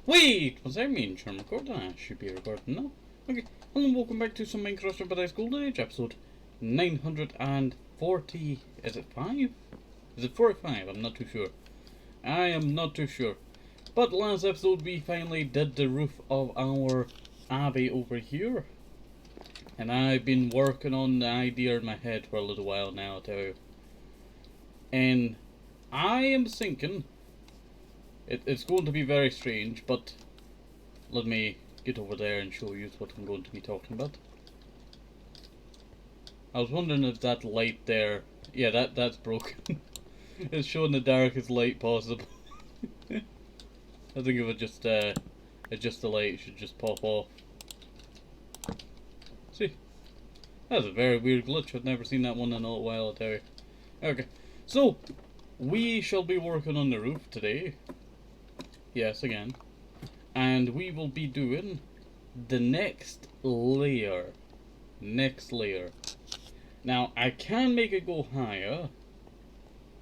Wait! Was I mean Sherman record? I should be recording now. Okay, hello and welcome back to some Minecraft Paradise Golden Age episode 940. Is it 5? Is it 45? I'm not too sure. I am not too sure. But last episode we finally did the roof of our Abbey over here. And I've been working on the idea in my head for a little while now, I'll tell you. And I am thinking it's going to be very strange, but let me get over there and show you what I'm going to be talking about. I was wondering if that light there, yeah, that's broken. It's showing the darkest light possible. I think if it just adjust the light, it should just pop off. See, that's a very weird glitch. I've never seen that one in a little while, I'll tell you. Okay, so we shall be working on the roof today. Yes, again. And we will be doing the next layer. Now, I can make it go higher.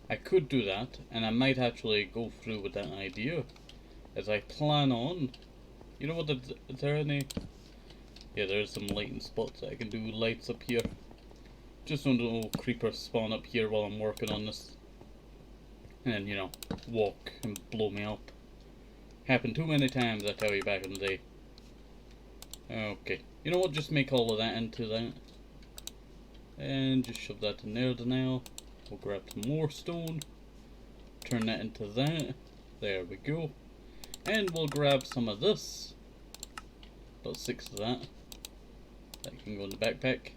I could do that, and I might actually go through with that idea. As I plan on... You know what, is there any... Yeah, there's some lighting spots. I can do lights up here. Just so no creepers spawn up here while I'm working on this. And then, you know, walk and blow me up. Happened too many times, I tell you, back in the day. Okay. You know what, just make all of that into that. And just shove that in there now. We'll grab some more stone. Turn that into that. There we go. And we'll grab some of this. About 6 of that. That can go in the backpack.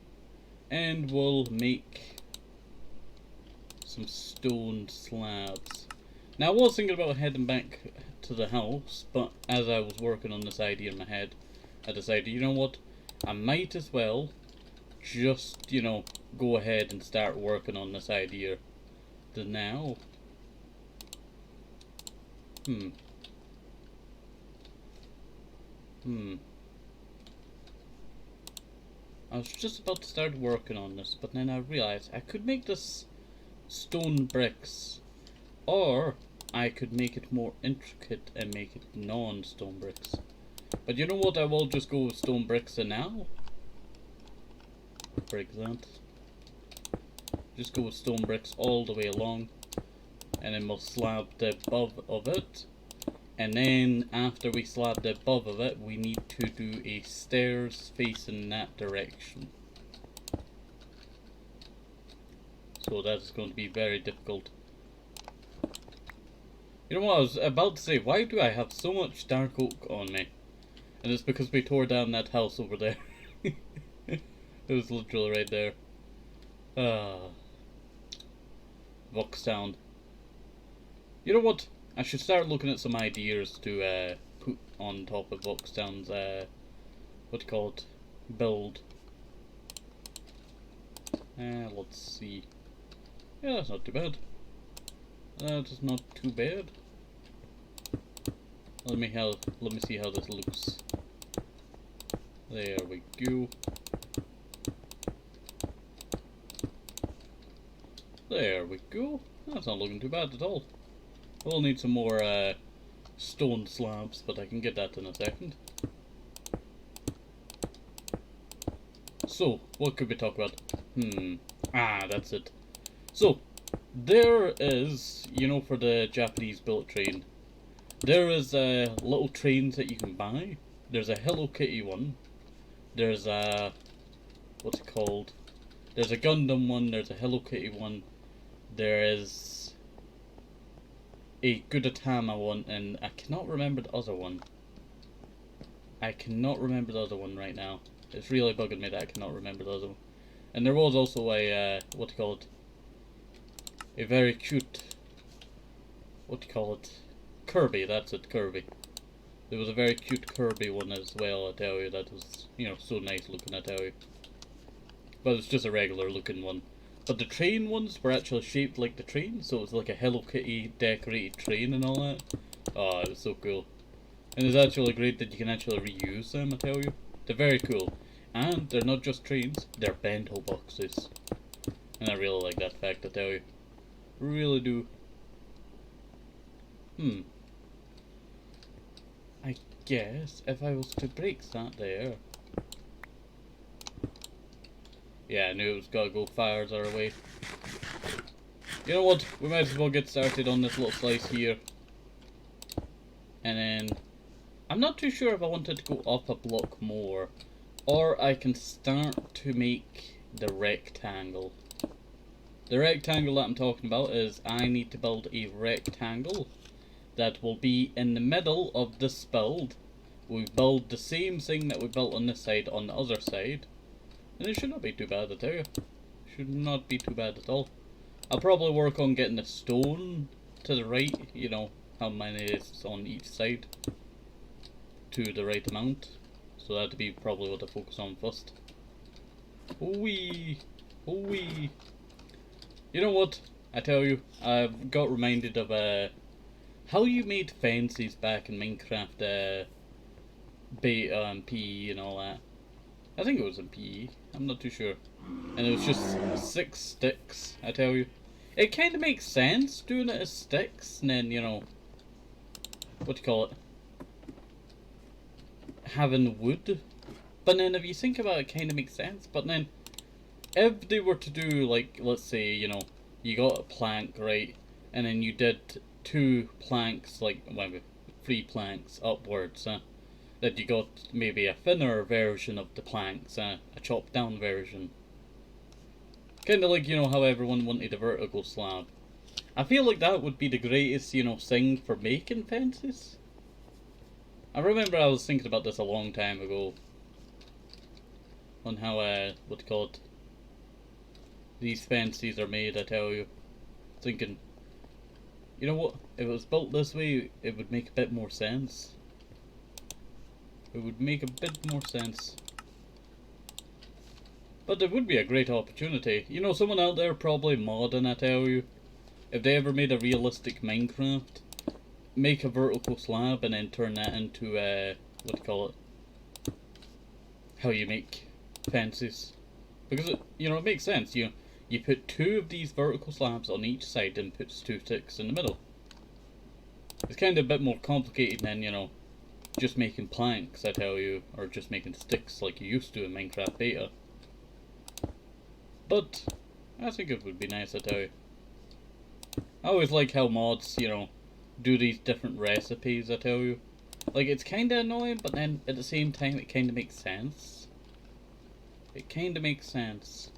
And we'll make some stone slabs. Now I was thinking about heading back to the house, but as I was working on this idea in my head, I decided, you know what, I might as well just, you know, go ahead and start working on this idea now. I was just about to start working on this, but then I realized I could make this stone bricks, or I could make it more intricate and make it non-stone bricks. But you know what, I will just go with stone bricks for now. Break that. Just go with stone bricks all the way along. And then we'll slab the above of it. And then after we slab the above of it, we need to do a stairs facing that direction. So that is going to be very difficult. You know what, I was about to say, why do I have so much dark oak on me? And it's because we tore down that house over there. It was literally right there. Voxtown. You know what? I should start looking at some ideas to put on top of Voxtown's, what do you call it? Build. Let's see. Yeah, that's not too bad. That is not too bad. Let me see how this looks. There we go. There we go. That's not looking too bad at all. We'll need some more stone slabs, but I can get that in a second. So, what could we talk about? That's it. So, there is, you know, for the Japanese built train, there is little trains that you can buy. There's a Hello Kitty one. There's a, what's it called? There's a Gundam one, there's a Hello Kitty one. There is a Gudetama one, and I cannot remember the other one. I cannot remember the other one right now. It's really bugging me that I cannot remember the other one. And there was also a, what do you call it? A very cute, what do you call it? Kirby, that's it, Kirby. There was a very cute Kirby one as well, I tell you, that was, you know, so nice looking, I tell you. But it's just a regular looking one. But the train ones were actually shaped like the train, so it was like a Hello Kitty decorated train and all that. Oh, it was so cool. And it's actually great that you can actually reuse them, I tell you. They're very cool. And they're not just trains, they're bento boxes. And I really like that fact, I tell you. Really do. I I guess if I was to break that there... Yeah, I knew it was gotta go fires our way. You know what? We might as well get started on this little slice here. And then... I'm not too sure if I wanted to go up a block more. Or I can start to make the rectangle. The rectangle that I'm talking about is I need to build a rectangle that will be in the middle of this build. We build the same thing that we built on this side on the other side. And it should not be too bad, I tell you. Should not be too bad at all. I'll probably work on getting the stone to the right, you know, how many is on each side, to the right amount. So that'd be probably what I focus on first. Wee, wee. You know what? I tell you, I've got reminded of how you made fences back in Minecraft beta and PE and all that. I think it was in PE. I'm not too sure. And it was just 6 sticks. I tell you, it kind of makes sense doing it as sticks, and then, you know, what do you call it? Having wood. But then if you think about it, it kind of makes sense. But then if they were to do, like, let's say, you know, you got a plank, right, and then you did 2 planks, like, well, 3 planks upwards, that you got maybe a thinner version of the planks, a chopped down version. Kind of like, you know, how everyone wanted a vertical slab. I feel like that would be the greatest, you know, thing for making fences. I remember I was thinking about this a long time ago. On how, what do you call it? These fences are made, I tell you. Thinking, you know what? If it was built this way, it would make a bit more sense. It would make a bit more sense. But it would be a great opportunity. You know, someone out there probably modding, I tell you. If they ever made a realistic Minecraft, make a vertical slab and then turn that into, what do you call it? How you make fences. Because, you know, it makes sense. You put 2 of these vertical slabs on each side and puts 2 sticks in the middle. It's kind of a bit more complicated than, you know, just making planks, I tell you, or just making sticks like you used to in Minecraft beta. But I think it would be nice, I tell you. I always like how mods, you know, do these different recipes, I tell you. Like, it's kind of annoying, but then at the same time it kind of makes sense. It kind of makes sense.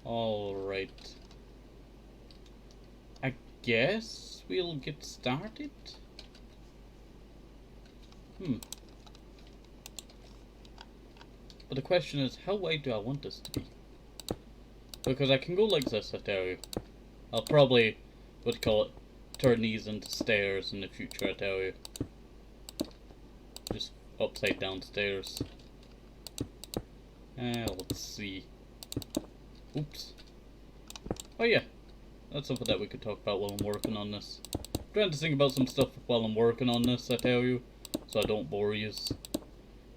Alright. I guess we'll get started. But the question is, how wide do I want this to be? Because I can go like this, I tell you. I'll probably, what do you call it, turn these into stairs in the future, I tell you. Just upside down stairs. Let's see. Oops. Oh yeah, that's something that we could talk about while I'm working on this. I'm trying to think about some stuff while I'm working on this, I tell you, so I don't bore yous.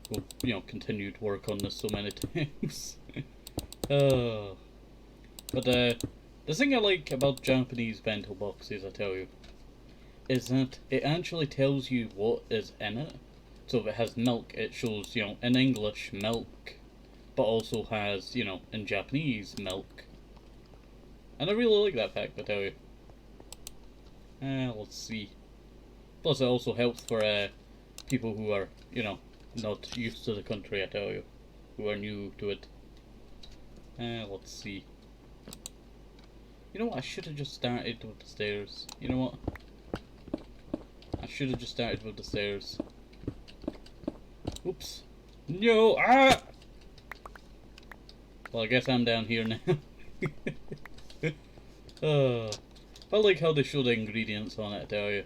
We'll, you know, continue to work on this so many times. But the thing I like about Japanese bento boxes, I tell you, is that it actually tells you what is in it. So if it has milk, it shows, you know, in English, milk, but also has, you know, in Japanese, milk. And I really like that fact, I tell you. Let's see. Plus it also helps for people who are, you know, not used to the country, I tell you, who are new to it. Let's see. You know what, I should have just started with the stairs. You know what? I should have just started with the stairs. Oops. No! Ah! Well, I guess I'm down here now. I like how they show the ingredients on it, I tell you.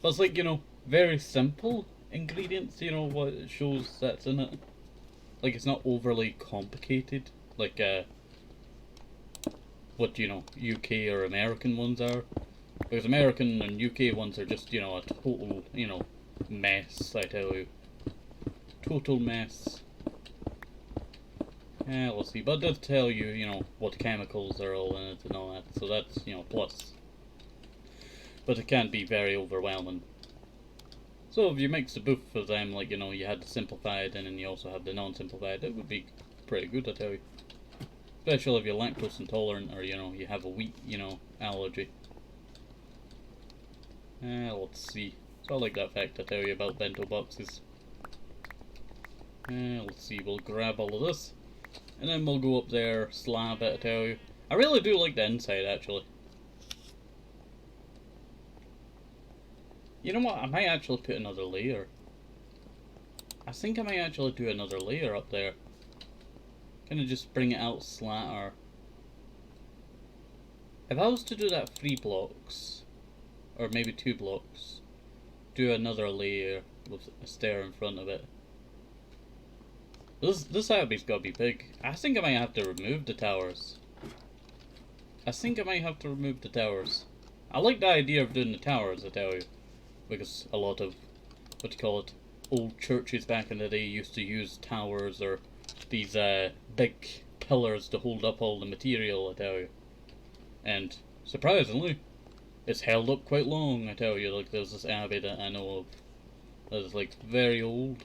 But it's like, you know, very simple ingredients, you know, what it shows that's in it. Like, it's not overly complicated, like, what, you know, UK or American ones are. Because American and UK ones are just, you know, a total, you know, mess, I tell you. Total mess. Let's see, but it does tell you, you know, what chemicals are all in it and all that, so that's, you know, plus. But it can be very overwhelming. So if you mix the both of them, like, you know, you had the simplified and then you also have the non-simplified, it would be pretty good, I tell you. Especially if you're lactose intolerant or, you know, you have a wheat, you know, allergy. Let's see. So I like that fact I tell you about bento boxes. Let's see, we'll grab all of this. And then we'll go up there, slab it, I tell you. I really do like the inside, actually. You know what, I might actually put another layer. I think I might actually do another layer up there. Kind of just bring it out slatter. If I was to do that 3 blocks, or maybe 2 blocks, do another layer with a stair in front of it. This Abbey's gotta be big. I think I might have to remove the towers. I like the idea of doing the towers, I tell you. Because a lot of, what do you call it, old churches back in the day used to use towers or these big pillars to hold up all the material, I tell you. And surprisingly, it's held up quite long, I tell you. Like, there's this abbey that I know of that is like very old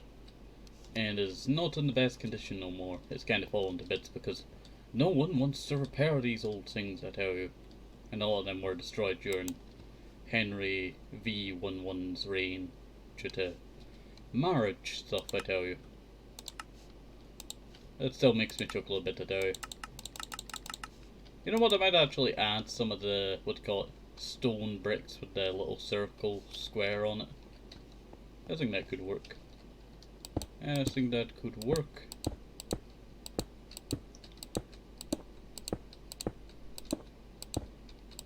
and is not in the best condition no more. It's kind of fallen to bits because no one wants to repair these old things, I tell you. And all of them were destroyed during Henry V11's reign due to marriage stuff, I tell you. It still makes me chuckle a bit, I tell you. You know what, I might actually add some of the, what do you call it, stone bricks with the little circle square on it. I think that could work.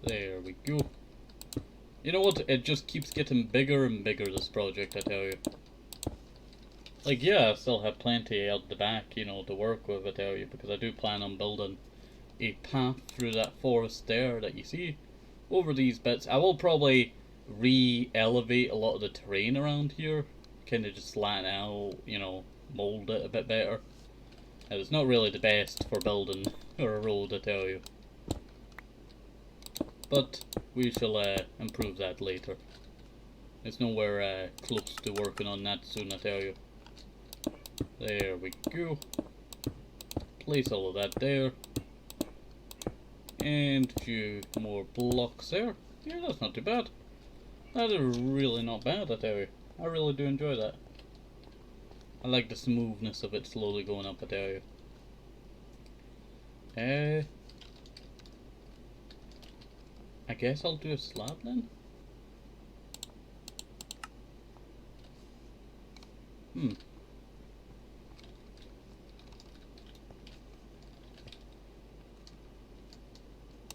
There we go. You know what, it just keeps getting bigger and bigger, this project, I tell you. Like, yeah, I still have plenty out the back, you know, to work with, I tell you, because I do plan on building a path through that forest there that you see over these bits. I will probably re-elevate a lot of the terrain around here, kind of just flatten out, you know, mold it a bit better. And it's not really the best for building a road, I tell you. But we shall improve that later. It's nowhere close to working on that soon, I tell you. There we go. Place all of that there. And a few more blocks there. Yeah, that's not too bad. That is really not bad, I tell you. I really do enjoy that. I like the smoothness of it slowly going up, I tell you. I guess I'll do a slab then?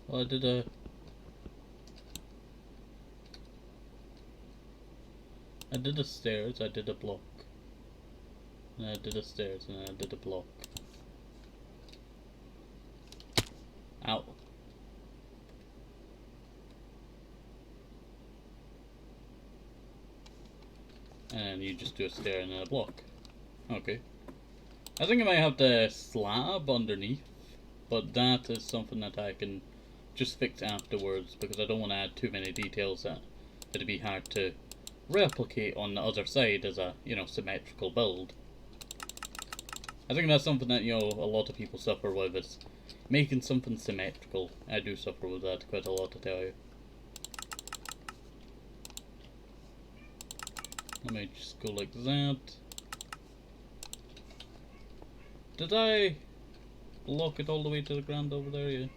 Well, I did the stairs, I did a block. And I did the stairs, and I did a block. Ow. And you just do a stair and then a block. Okay. I think I might have the slab underneath, but that is something that I can just fix afterwards because I don't want to add too many details that it'd be hard to replicate on the other side as a, you know, symmetrical build. I think that's something that, you know, a lot of people suffer with, is making something symmetrical. I do suffer with that quite a lot, I tell you. Let me just go like that. Did I block it all the way to the ground over there? Yeah.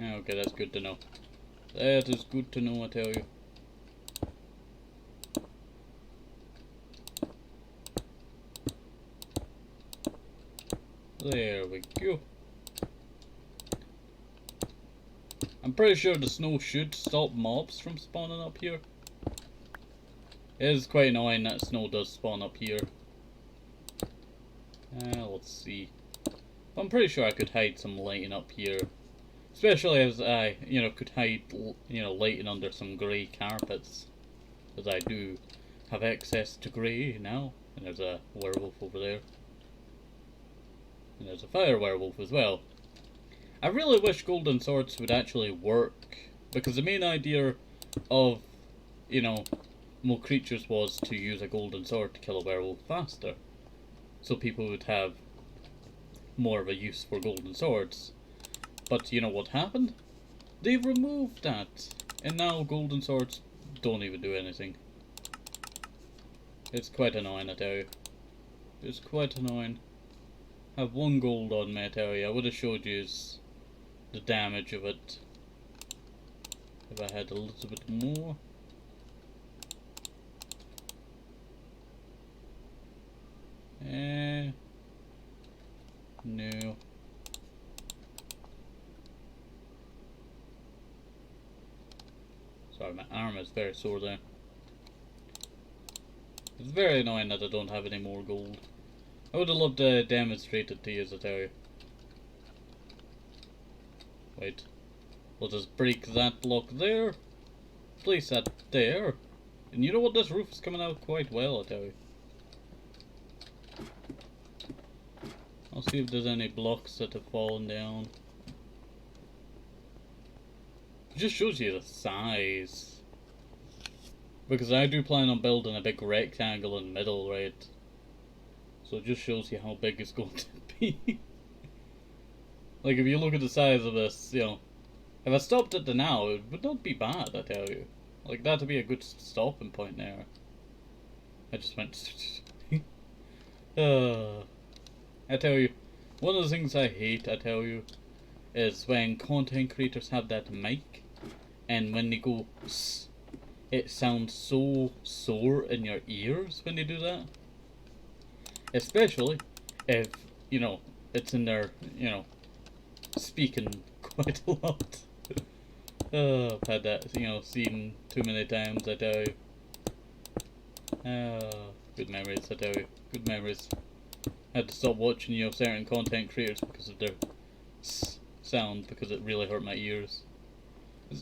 Okay, that's good to know. That is good to know, I tell you. There we go. I'm pretty sure the snow should stop mobs from spawning up here. It is quite annoying that snow does spawn up here. Let's see. I'm pretty sure I could hide some lighting up here. Especially as I, you know, could hide, you know, lighting under some grey carpets. As I do have access to grey now. And there's a werewolf over there. And there's a fire werewolf as well. I really wish golden swords would actually work. Because the main idea of, you know, more creatures was to use a golden sword to kill a werewolf faster. So people would have more of a use for golden swords. But you know what happened? They removed that. And now golden swords don't even do anything. It's quite annoying, I tell you. It's quite annoying. I have 1 gold on me, I tell you. I would have showed you the damage of it if I had a little bit more. No. Sorry, my arm is very sore there. It's very annoying that I don't have any more gold. I would have loved to demonstrate it to you, as I tell you. Wait. We'll just break that block there. Place that there. And you know what? This roof is coming out quite well, I tell you. I'll see if there's any blocks that have fallen down. It just shows you the size. Because I do plan on building a big rectangle in the middle, right? So it just shows you how big it's going to be. Like, if you look at the size of this, you know, if I stopped at the now, it would not be bad, I tell you. Like, that would be a good stopping point there. I just went... I tell you, one of the things I hate, I tell you, is when content creators have that mic, and when they go "s," it sounds so sore in your ears when they do that. Especially if, you know, it's in their, you know, speaking quite a lot. I've had that, you know, seen too many times, I tell you. Good memories, I tell you. Good memories. I had to stop watching, you know, certain content creators because of their sound, because it really hurt my ears.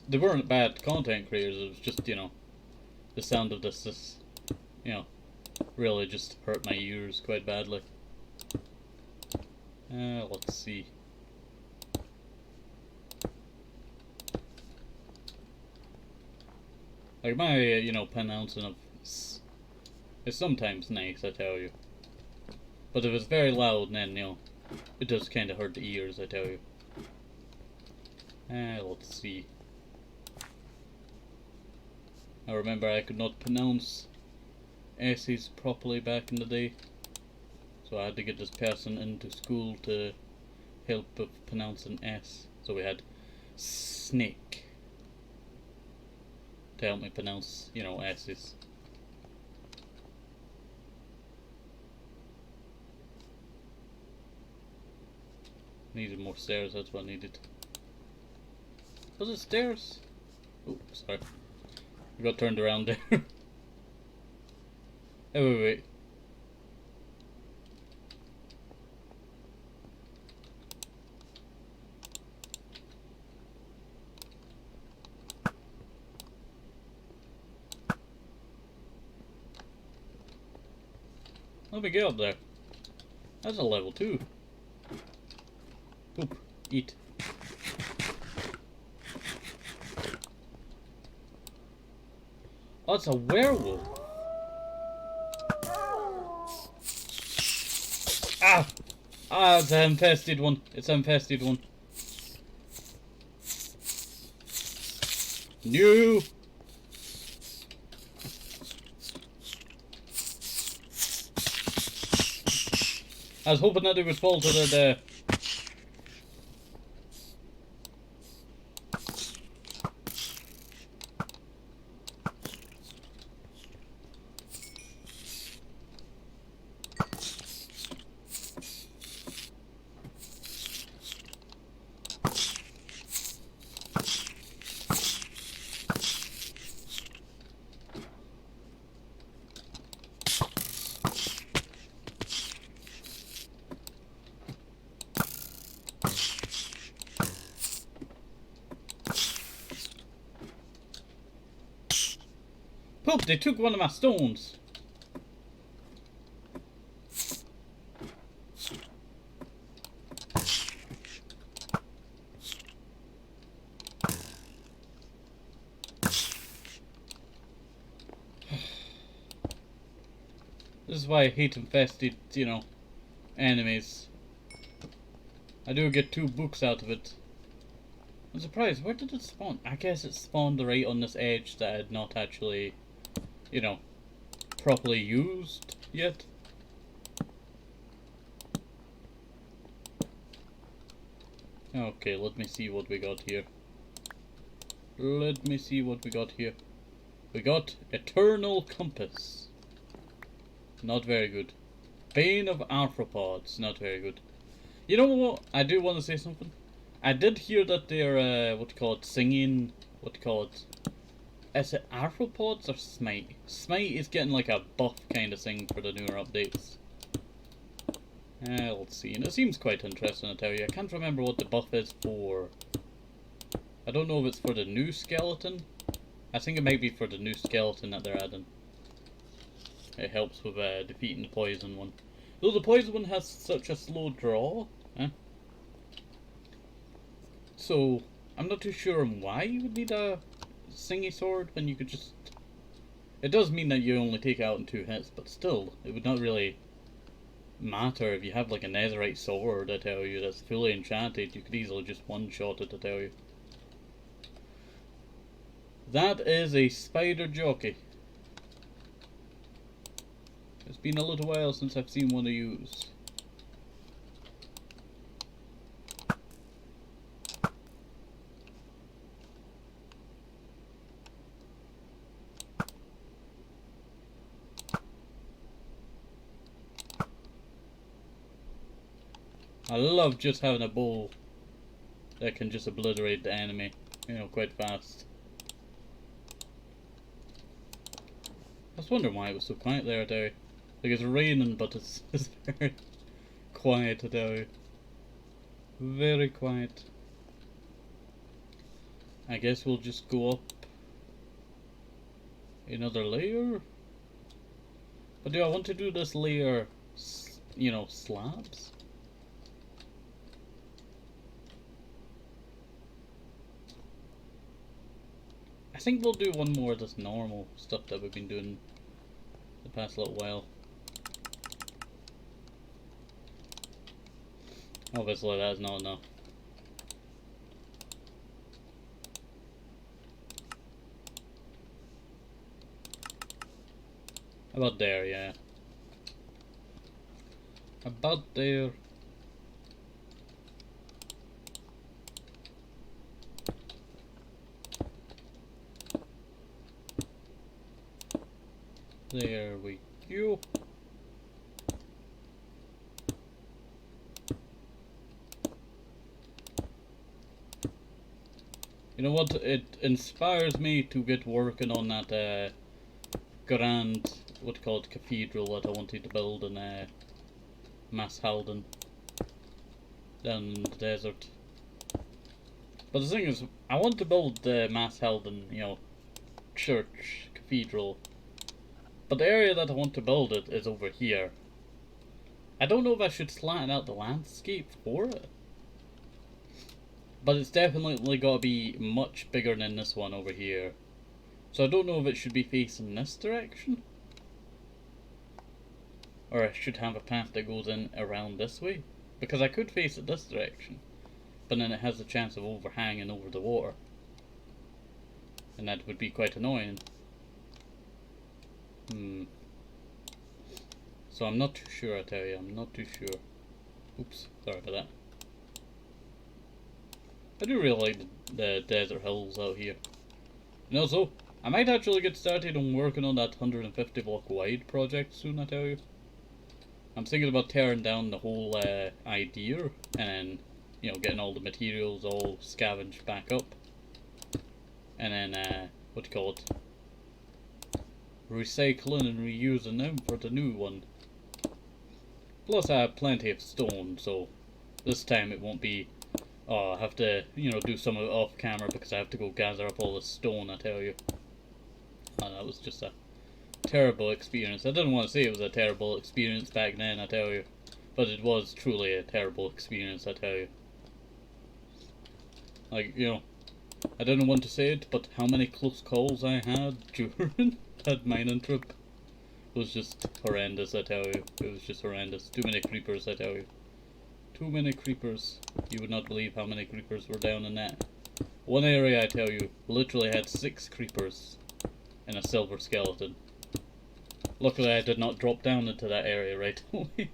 They weren't bad content creators, it was just, you know, the sound of this, you know, really just hurt my ears quite badly. Let's see. Like my, you know, pronouncing of s is sometimes nice, I tell you. But if it's very loud, then, you know, it does kind of hurt the ears, I tell you. Let's see. I remember I could not pronounce S's properly back in the day. So I had to get this person into school to help with pronouncing S. So we had snake to help me pronounce, you know, S's. Needed more stairs, that's what I needed. Was it stairs? Oh, sorry. I got turned around there. Oh, wait. Let me get up there. That's a level 2. Poop. Eat. Oh, it's a werewolf. Ah! Ah, it's an infested one. It's an infested one. No! I was hoping that it would fall to their death. Poop, they took one of my stones. This is why I hate infested, you know, enemies. I do get 2 books out of it. I'm surprised, where did it spawn? I guess it spawned right on this edge that I had not actually, you know, properly used yet. Okay, let me see what we got here. Let me see what we got here. We got Eternal Compass. Not very good. Bane of Arthropods. Not very good. You know what? I do want to say something. I did hear that they're, singing, is it Arthropods or Smite? Smite is getting like a buff kind of thing for the newer updates. Let's see. And it seems quite interesting, I tell you. I can't remember what the buff is for. I don't know if it's for the new skeleton. I think it might be for the new skeleton that they're adding. It helps with defeating the poison one. Though the poison one has such a slow draw. So, I'm not too sure why you would need a singy sword when you could just... It does mean that you only take it out in 2 hits, but still, it would not really matter if you have like a netherite sword, I tell you, that's fully enchanted. You could easily just one-shot it, I tell you. That is a spider jockey. It's been a little while since I've seen one of these. I love just having a bow that can just obliterate the enemy, you know, quite fast. I was wondering why it was so quiet there, I tell you. Like, it's raining, but it's very quiet, I tell you. Very quiet. I guess we'll just go up another layer. But do I want to do this layer, you know, slabs? I think we'll do one more of this normal stuff that we've been doing the past little while. Obviously that's not enough. About there, yeah. About there. There we go. You know what? It inspires me to get working on that grand, cathedral that I wanted to build in Mashalden down in the desert. But the thing is, I want to build the Mashalden, you know, church, cathedral. But the area that I want to build it is over here. I don't know if I should flatten out the landscape for it. But it's definitely got to be much bigger than this one over here. So I don't know if it should be facing this direction. Or I should have a path that goes in around this way. Because I could face it this direction. But then it has a chance of overhanging over the water. And that would be quite annoying. So I'm not too sure, I tell you, I'm not too sure. Oops, sorry about that. I do really like the desert hills out here. And also, I might actually get started on working on that 150 block wide project soon, I tell you. I'm thinking about tearing down the whole idea and then, you know, getting all the materials all scavenged back up. And then, recycling and reusing them for the new one. Plus I have plenty of stone, so this time it won't be, oh, I have to, you know, do some of it off camera because I have to go gather up all the stone, I tell you. And that was just a terrible experience. I didn't want to say it was a terrible experience back then, I tell you. But it was truly a terrible experience, I tell you. Like, you know, I didn't want to say it, but how many close calls I had during that mining trip was just horrendous, I tell you. It was just horrendous. Too many creepers, I tell you. Too many creepers. You would not believe how many creepers were down in that. One area, I tell you, literally had 6 creepers and a silver skeleton. Luckily I did not drop down into that area right away.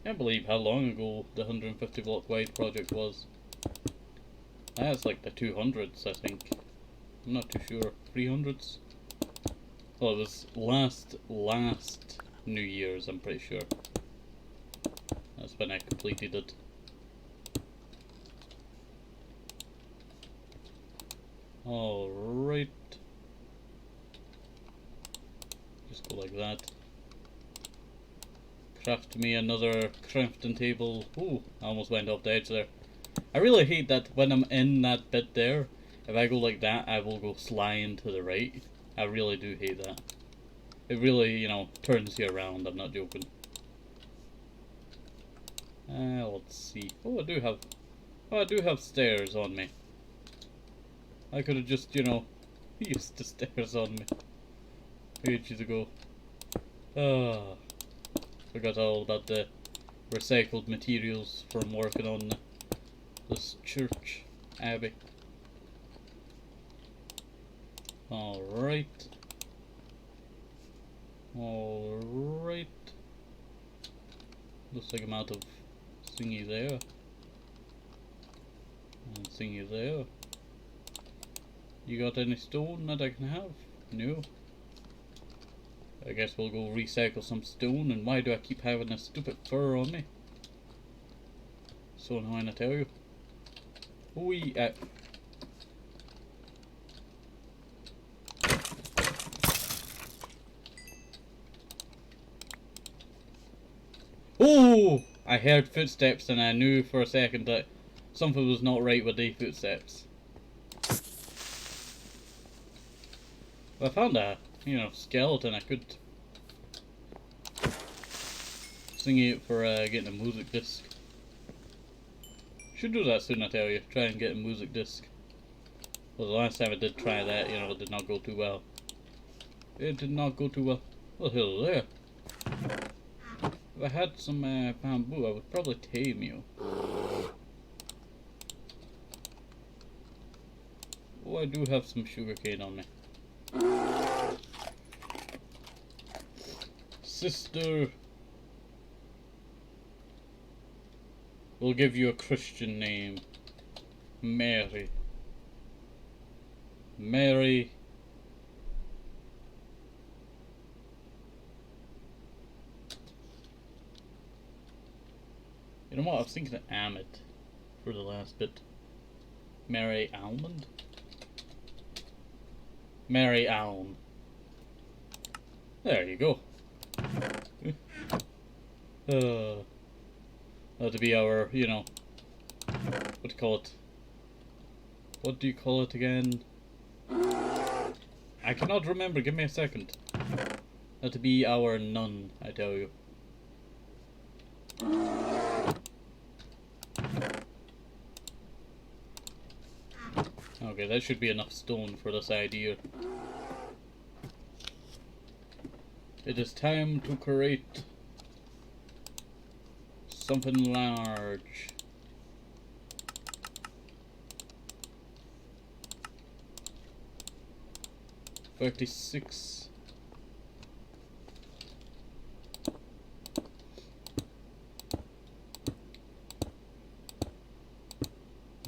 Can't believe how long ago the 150 block wide project was. That's like the 200s, I think. I'm not too sure. 300s? Well, it was last New Year's, I'm pretty sure. That's when I completed it. Alright. Just go like that. Craft me another crafting table. Ooh, I almost went off the edge there. I really hate that when I'm in that bit there, if I go like that, I will go sliding to the right. I really do hate that. It really, you know, turns you around, I'm not joking. Let's see. Oh, I do have stairs on me. I could have just, you know, used the stairs on me ages ago. Forgot all about the recycled materials from working on this church, Abbey. Alright. Alright. Looks like I'm out of thingy there. And thingy there. You got any stone that I can have? No. I guess we'll go recycle some stone. And why do I keep having this stupid fur on me? So annoying, I tell you. Oh! I heard footsteps and I knew for a second that something was not right with the footsteps. If I found a, you know, skeleton, I could sing it for getting a music disc. Should do that soon, I tell you. Try and get a music disc. Well, the last time I did try that, you know, it did not go too well. It did not go too well. What the hell is there? If I had some bamboo, I would probably tame you. Oh, I do have some sugarcane on me. Sister, we'll give you a Christian name. Mary. Mary. You know what, I was thinking of Amit for the last bit. Mary Almond? Mary Alm. There you go. That'll be our, you know, what do you call it? What do you call it again? I cannot remember, give me a second. That'll be our nun, I tell you. Okay, that should be enough stone for this idea. It is time to create something large. $36.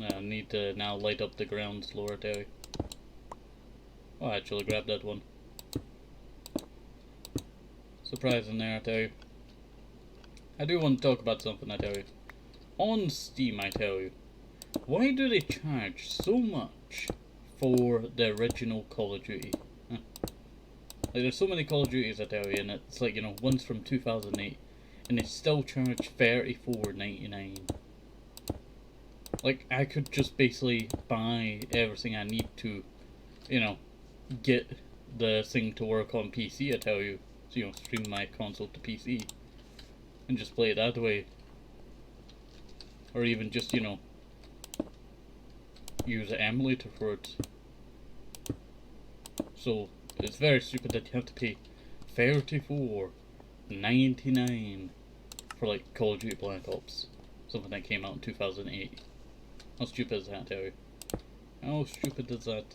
I need to now light up the ground floor, I tell you. Oh, I actually grabbed that one. Surprising there, I tell you. I do want to talk about something, I tell you. On Steam, I tell you. Why do they charge so much for the original Call of Duty? Huh. Like, there's so many Call of Duties, I tell you, and it's like, you know, one's from 2008, and they still charge $34.99. Like, I could just basically buy everything I need to, you know, get the thing to work on PC, I tell you. So, you know, stream my console to PC. And just play it that way. Or even just, you know, use an emulator for it. So, It's very stupid that you have to pay $34.99 for like Call of Duty Black Ops. Something that came out in 2008. How stupid is that, I tell you? How stupid is that?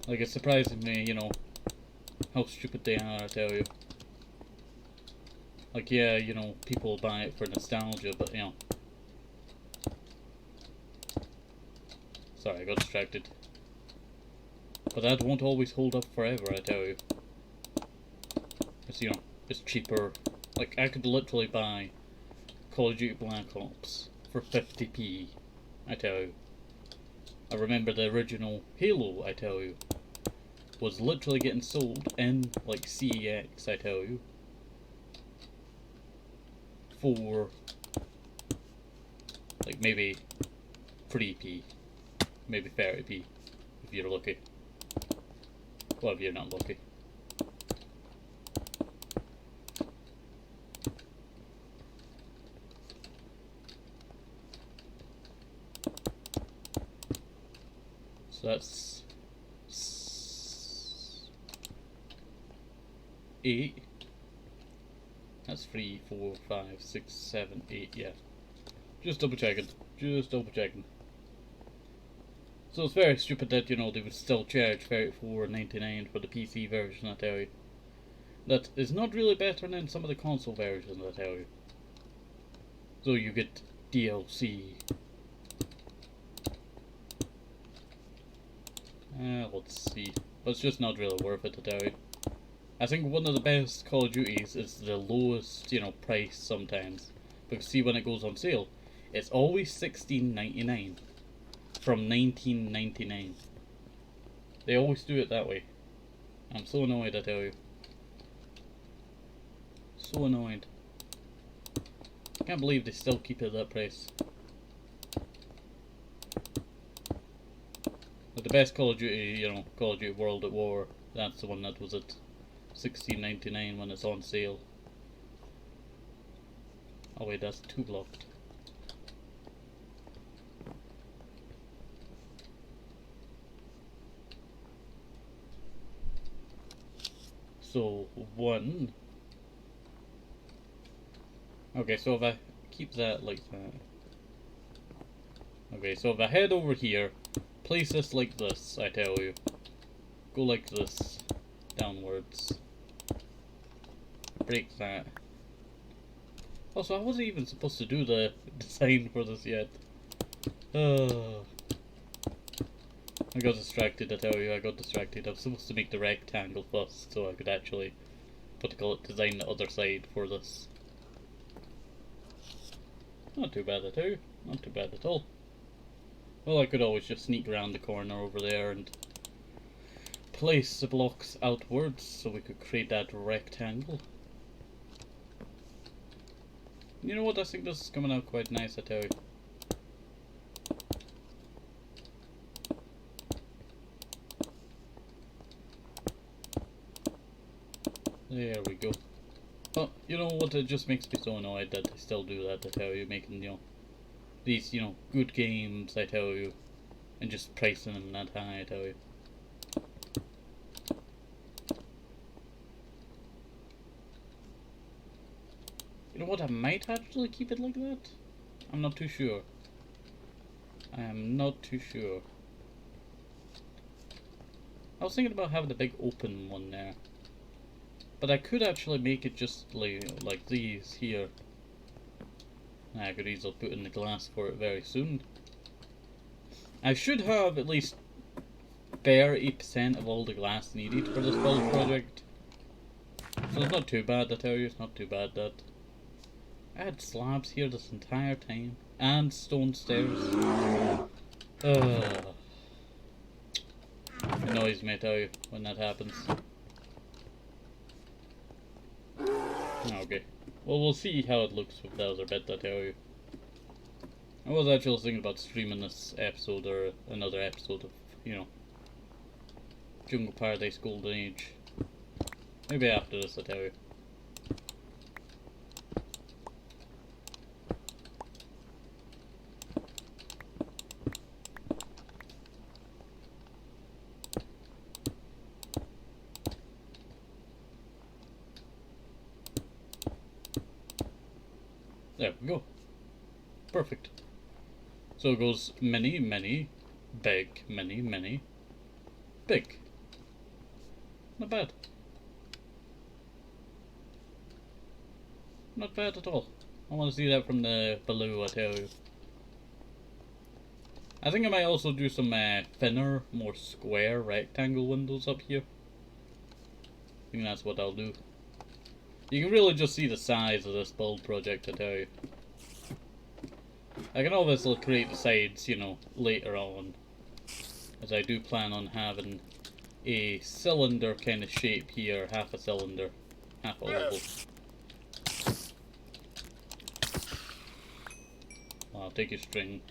Like, it's surprising me, you know, how stupid they are, I tell you. Like, yeah, you know, people buy it for nostalgia, but, you know. Sorry, I got distracted. But that won't always hold up forever, I tell you. It's, you know, it's cheaper. Like, I could literally buy Call of Duty Black Ops for 50p, I tell you. I remember the original Halo, I tell you, was literally getting sold in, like, CEX, I tell you, for, like, maybe 3p, maybe 30p, if you're lucky. Well, if you're not lucky. So that's 8. That's 3, 4, 5, 6, 7, 8, yeah. Just double checking. Just double checking. So it's very stupid that, you know, they would still charge $34.99 for the PC version, I tell you. That is not really better than some of the console versions, I tell you. So you get DLC. Let's see. But it's just not really worth it, I tell you. I think one of the best Call of Duties is the lowest, you know, price sometimes. Because see, when it goes on sale, it's always $16.99 from $19.99. They always do it that way. I'm so annoyed, I tell you. So annoyed. I can't believe they still keep it at that price. But the best Call of Duty, you know, Call of Duty World at War, that's the one that was at $16.99 when it's on sale. Oh wait, that's 2 blocked. So 1. Okay, so if I keep that like that. Okay, so if I head over here, place this like this, I tell you. Go like this, downwards. Break that. Also, I wasn't even supposed to do the design for this yet. I got distracted, I tell you, I got distracted. I was supposed to make the rectangle first, so I could actually, what to call it, design the other side for this. Not too bad, I tell you. Not too bad at all. Well, I could always just sneak around the corner over there and place the blocks outwards so we could create that rectangle. You know what, I think this is coming out quite nice, I tell you. There we go. But, you know what, it just makes me so annoyed that they still do that, I tell you, making, you know, these, you know, good games, I tell you, and just pricing them that high, I tell you. You know what, I might actually keep it like that. I'm not too sure. I am not too sure. I was thinking about having a big open one there. But I could actually make it just like these here. I could easily put in the glass for it very soon. I should have at least 30% of all the glass needed for this build project. So it's not too bad, I tell you, it's not too bad that. I had slabs here this entire time. And stone stairs. It annoys me, I tell you, when that happens. Okay. Well, we'll see how it looks with the other bit, I tell you. I was actually thinking about streaming this episode or another episode of, you know, Jungle Paradise Golden Age. Maybe after this, I tell you. There we go. Perfect. So it goes mini, mini, big, mini, mini, big. Not bad. Not bad at all. I want to see that from the below, I tell you. I think I might also do some thinner, more square rectangle windows up here. I think that's what I'll do. You can really just see the size of this build project, I tell you. I can obviously create the sides, you know, later on, as I do plan on having a cylinder kind of shape here, half a cylinder, half a oval. I'll take a string.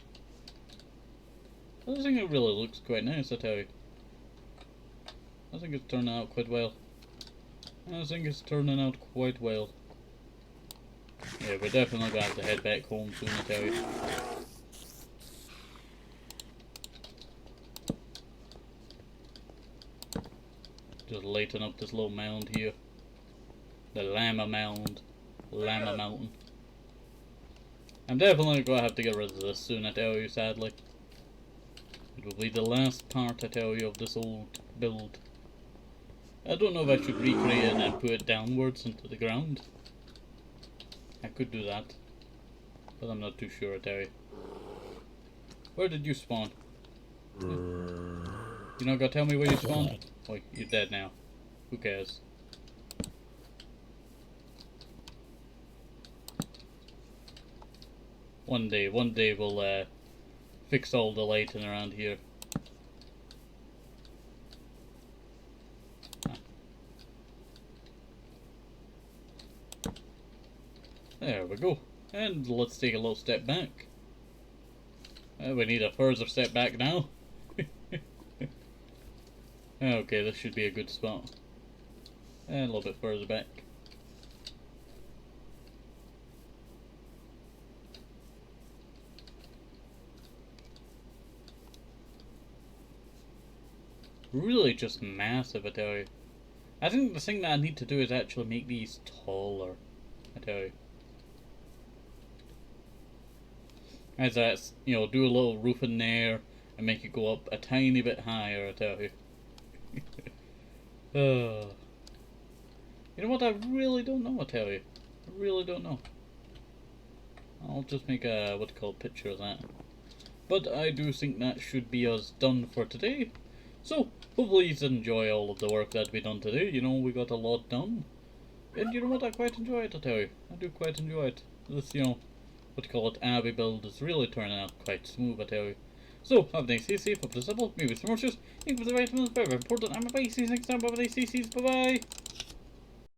I think it really looks quite nice, I tell you. I think it's turning out quite well. I think it's turning out quite well. Yeah, we're definitely going to have to head back home soon, I tell you. Just lighten up this little mound here. The llama mound. Llama mountain. I'm definitely going to have to get rid of this soon, I tell you, sadly. It will be the last part, I tell you, of this old build. I don't know if I should recreate it and put it downwards into the ground. I could do that, but I'm not too sure, I tell you. Where did you spawn? You're not gonna tell me where you spawned? Oh, you're dead now. Who cares? One day we'll fix all the lighting around here. There we go. And let's take a little step back. We need a further step back now. Okay, this should be a good spot. And a little bit further back. Really just massive, I tell you. I think the thing that I need to do is actually make these taller, I tell you. As that's, you know, do a little roof in there and make it go up a tiny bit higher, I tell you. You know what, I really don't know, I tell you. I really don't know. I'll just make a, what you call, picture of that. But I do think that should be us done for today. So, hopefully you enjoy all of the work that we done today. You know, we got a lot done. And you know what, I quite enjoy it, I tell you. I do quite enjoy it. This, you know, what you call it, Abbey build is really turning out quite smooth, I tell you. So, have a nice day, safe, up to simple, maybe some more shoes, think with the vitamins, very important, I'm a bye, see you next time, bye bye, bye bye.